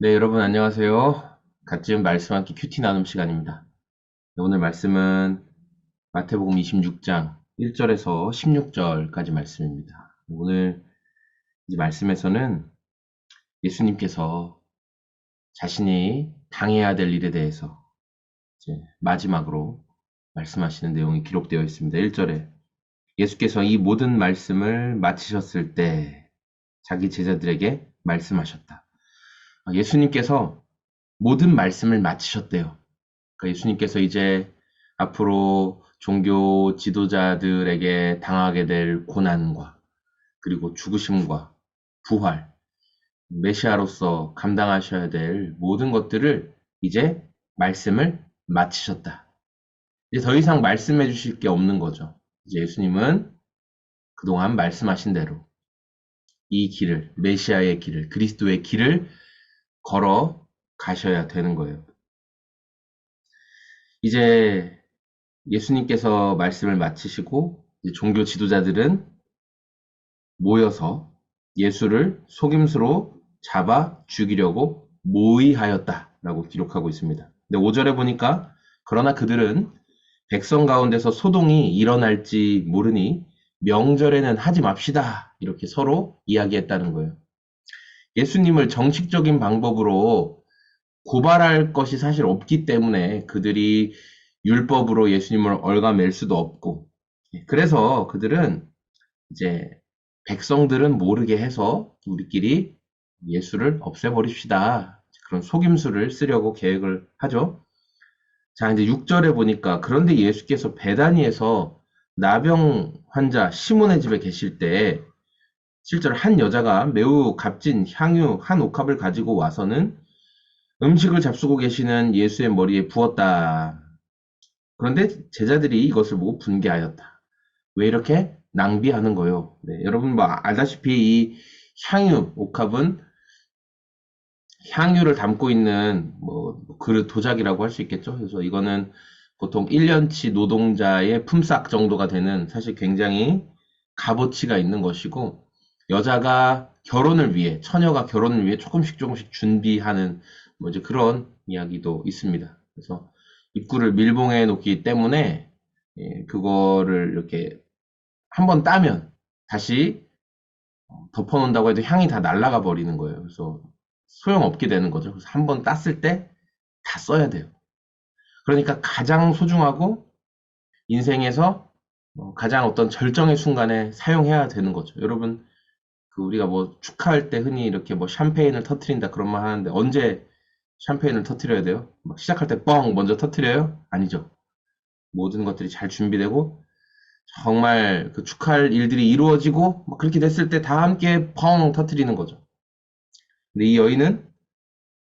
네, 여러분 안녕하세요. 갓 지은 말씀 함께 큐티 나눔 시간입니다. 네, 오늘 말씀은 마태복음 26장 1절에서 16절까지 말씀입니다. 오늘 이 말씀에서는 예수님께서 자신이 당해야 될 일에 대해서 이제 마지막으로 말씀하시는 내용이 기록되어 있습니다. 1절에 예수께서 이 모든 말씀을 마치셨을 때 자기 제자들에게 말씀하셨다. 예수님께서 모든 말씀을 마치셨대요. 그러니까 예수님께서 이제 앞으로 종교 지도자들에게 당하게 될 고난과 그리고 죽으심과 부활, 메시아로서 감당하셔야 될 모든 것들을 이제 말씀을 마치셨다. 이제 더 이상 말씀해 주실 게 없는 거죠. 이제 예수님은 그동안 말씀하신 대로 이 길을, 메시아의 길을, 그리스도의 길을 걸어 가셔야 되는 거예요. 이제 예수님께서 말씀을 마치시고 종교 지도자들은 모여서 예수를 속임수로 잡아 죽이려고 모의하였다라고 기록하고 있습니다. 근데 5절에 보니까 그러나 그들은 백성 가운데서 소동이 일어날지 모르니 명절에는 하지 맙시다 이렇게 서로 이야기했다는 거예요. 예수님을 정식적인 방법으로 고발할 것이 사실 없기 때문에 그들이 율법으로 예수님을 얽어맬 수도 없고, 그래서 그들은 이제 백성들은 모르게 해서 우리끼리 예수를 없애버립시다. 그런 속임수를 쓰려고 계획을 하죠. 자, 이제 6절에 보니까 그런데 예수께서 베다니에서 나병 환자 시몬의 집에 계실 때 실제로 한 여자가 매우 값진 향유 한 옥합을 가지고 와서는 음식을 잡수고 계시는 예수의 머리에 부었다. 그런데 제자들이 이것을 보고 분개하였다. 왜 이렇게 낭비하는 거요? 네, 여러분 뭐 알다시피 이 향유, 옥합은 향유를 담고 있는 뭐 그릇 도자기라고 할 수 있겠죠. 그래서 이거는 보통 1년치 노동자의 품삯 정도가 되는 사실 굉장히 값어치가 있는 것이고 여자가 결혼을 위해 처녀가 결혼을 위해 조금씩 조금씩 준비하는 뭐 이제 그런 이야기도 있습니다. 그래서 입구를 밀봉해 놓기 때문에 그거를 이렇게 한번 따면 다시 덮어놓는다고 해도 향이 다 날아가 버리는 거예요. 그래서 소용없게 되는 거죠. 그래서 한번 땄을 때 다 써야 돼요. 그러니까 가장 소중하고 인생에서 가장 어떤 절정의 순간에 사용해야 되는 거죠. 여러분, 그 우리가 뭐 축하할 때 흔히 이렇게 뭐 샴페인을 터트린다 그런 말 하는데 언제 샴페인을 터트려야 돼요? 막 시작할 때 뻥 먼저 터트려요? 아니죠. 모든 것들이 잘 준비되고 정말 그 축하할 일들이 이루어지고 막 그렇게 됐을 때 다 함께 펑 터트리는 거죠. 근데 이 여인은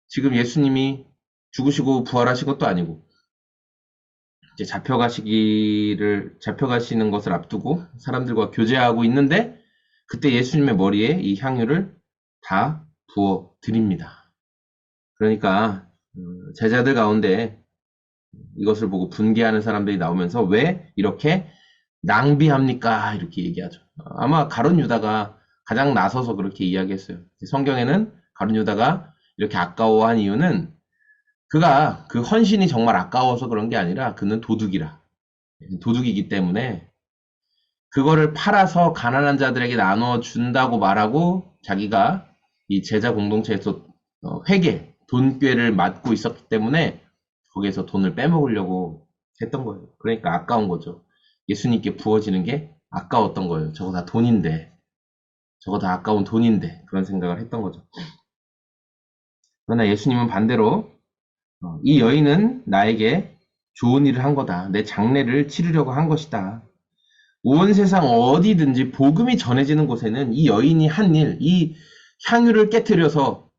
지금 예수님이 죽으시고 부활하신 것도 아니고 이제 잡혀가시는 것을 앞두고 사람들과 교제하고 있는데 그때 예수님의 머리에 이 향유를 다 부어 드립니다. 그러니까 제자들 가운데 이것을 보고 분개하는 사람들이 나오면서 왜 이렇게 낭비합니까? 이렇게 얘기하죠. 아마 가룟 유다가 가장 나서서 그렇게 이야기했어요. 성경에는 가룟 유다가 이렇게 아까워한 이유는 그가 그 헌신이 정말 아까워서 그런 게 아니라 그는 도둑이라. 도둑이기 때문에 그거를 팔아서 가난한 자들에게 나눠 준다고 말하고 자기가 이 제자 공동체에서 회계, 돈꾀를 맡고 있었기 때문에 거기에서 돈을 빼먹으려고 했던 거예요. 그러니까 아까운 거죠. 예수님께 부어지는 게 아까웠던 거예요. 저거 다 돈인데, 저거 다 아까운 돈인데 그런 생각을 했던 거죠. 그러나 예수님은 반대로 이 여인은 나에게 좋은 일을 한 거다. 내 장례를 치르려고 한 것이다. 온 세상 어디든지 복음이 전해지는 곳에는 이 여인이 한 일, 이 향유를 깨뜨려서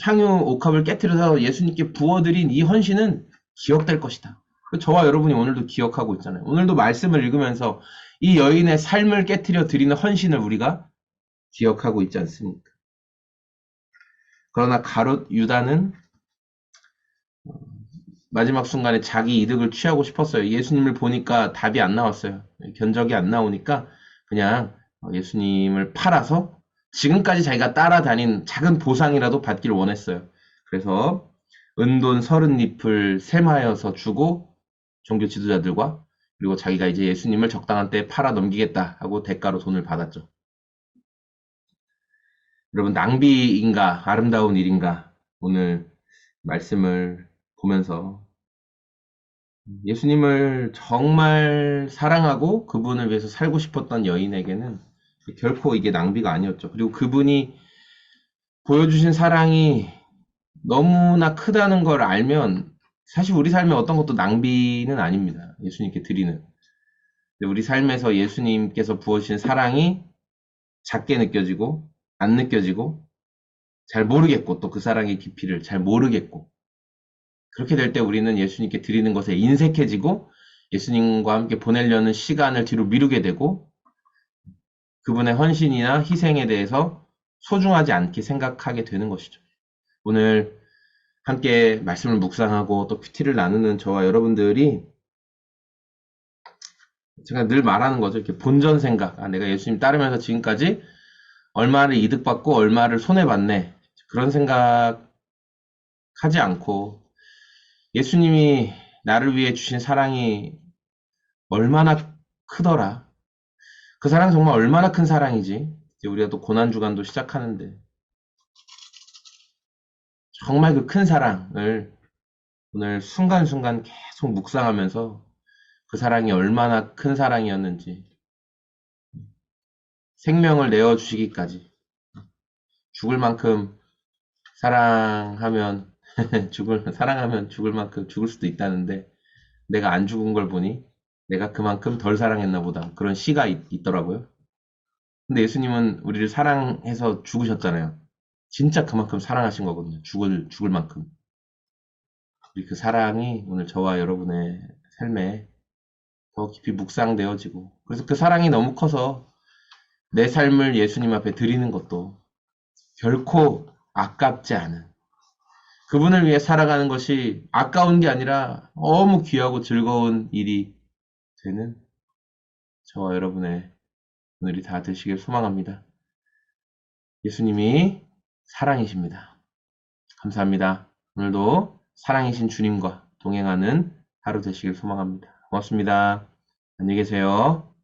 향유 옥합을 깨뜨려서 예수님께 부어드린 이 헌신은 기억될 것이다. 저와 여러분이 오늘도 기억하고 있잖아요. 오늘도 말씀을 읽으면서 이 여인의 삶을 깨뜨려 드리는 헌신을 우리가 기억하고 있지 않습니까? 그러나 가룟 유다는 마지막 순간에 자기 이득을 취하고 싶었어요. 예수님을 보니까 답이 안 나왔어요. 견적이 안 나오니까 그냥 예수님을 팔아서 지금까지 자기가 따라다닌 작은 보상이라도 받길 원했어요. 그래서 은돈 30잎을 셈하여서 주고 종교 지도자들과 그리고 자기가 이제 예수님을 적당한 때에 팔아 넘기겠다 하고 대가로 돈을 받았죠. 여러분, 낭비인가 아름다운 일인가? 오늘 말씀을 보면서 예수님을 정말 사랑하고 그분을 위해서 살고 싶었던 여인에게는 결코 이게 낭비가 아니었죠. 그리고 그분이 보여주신 사랑이 너무나 크다는 걸 알면 사실 우리 삶에 어떤 것도 낭비는 아닙니다. 예수님께 드리는. 근데 우리 삶에서 예수님께서 부어주신 사랑이 작게 느껴지고 안 느껴지고 잘 모르겠고 또 그 사랑의 깊이를 잘 모르겠고 그렇게 될 때 우리는 예수님께 드리는 것에 인색해지고 예수님과 함께 보내려는 시간을 뒤로 미루게 되고 그분의 헌신이나 희생에 대해서 소중하지 않게 생각하게 되는 것이죠. 오늘 함께 말씀을 묵상하고 또 큐티를 나누는 저와 여러분들이 제가 늘 말하는 거죠. 이렇게 본전 생각. 내가 예수님 따르면서 지금까지 얼마를 이득받고 얼마를 손해봤네. 그런 생각 하지 않고 예수님이 나를 위해 주신 사랑이 얼마나 크더라. 그 사랑 정말 얼마나 큰 사랑이지. 이제 우리가 또 고난주간도 시작하는데 정말 그 큰 사랑을 오늘 순간순간 계속 묵상하면서 그 사랑이 얼마나 큰 사랑이었는지 생명을 내어주시기까지 죽을 만큼 사랑하면 사랑하면 죽을 만큼 죽을 수도 있다는데 내가 안 죽은 걸 보니 내가 그만큼 덜 사랑했나 보다 그런 시가 있더라고요. 근데 예수님은 우리를 사랑해서 죽으셨잖아요. 진짜 그만큼 사랑하신 거거든요. 죽을 만큼. 우리 그 사랑이 오늘 저와 여러분의 삶에 더 깊이 묵상되어지고 그래서 그 사랑이 너무 커서 내 삶을 예수님 앞에 드리는 것도 결코 아깝지 않은 그분을 위해 살아가는 것이 아까운 게 아니라 너무 귀하고 즐거운 일이 되는 저와 여러분의 오늘이 다 되시길 소망합니다. 예수님이 사랑이십니다. 감사합니다. 오늘도 사랑이신 주님과 동행하는 하루 되시길 소망합니다. 고맙습니다. 안녕히 계세요.